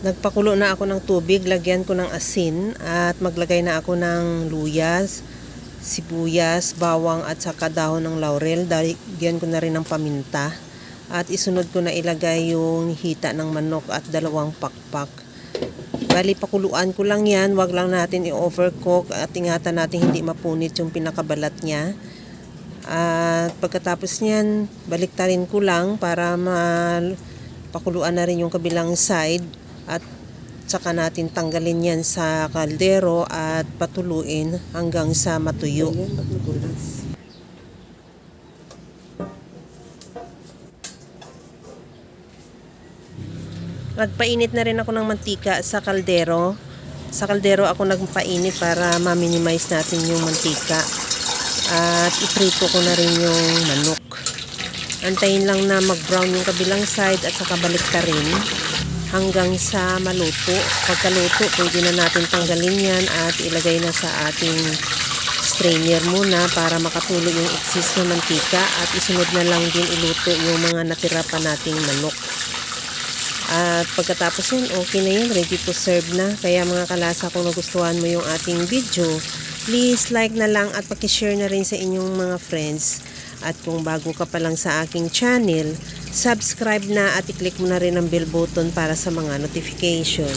Nagpakulo na ako ng tubig, lagyan ko ng asin at maglagay na ako ng luyas, sibuyas, bawang at saka dahon ng laurel. Lagyan ko na rin ng paminta at isunod ko na ilagay yung hita ng manok at 2 pakpak. Bali pakuluan ko lang yan, wag lang natin i-overcook at ingatan natin hindi mapunit yung pinakabalat niya. At pagkatapos niyan, baliktarin ko lang para pakuluan na rin yung kabilang side at saka natin tanggalin yan sa kaldero at patuluin hanggang sa matuyo. Nagpainit na rin ako ng mantika sa kaldero. Sa kaldero ako nagpainit para ma-minimize natin yung mantika. At iprito ko na rin yung manok. Antayin lang na mag-brown yung kabilang side at saka baliktarin hanggang sa maluto. Pagkaluto, pwede na natin tanggalin yan at ilagay na sa ating strainer muna para makatulog yung excess na mantika at isunod na lang din iluto yung mga natira pa nating manok. At pagkatapos yun, okay na yun, ready to serve na. Kaya mga kalasa, kung nagustuhan mo yung ating video, please like na lang at pakishare na rin sa inyong mga friends. At kung bago ka pa lang sa aking channel, subscribe na at i-click mo na rin ang bell button para sa mga notification.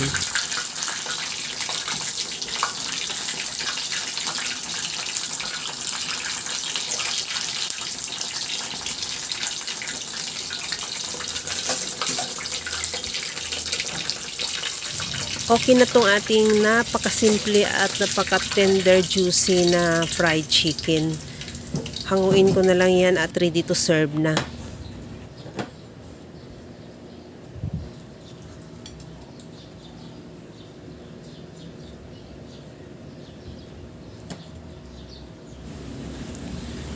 Okay na tong ating napakasimple at napaka-tender juicy na fried chicken. Hanguin ko na lang yan at ready to serve na.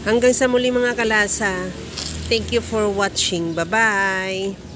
Hanggang sa muli mga kalasa. Thank you for watching. Bye-bye!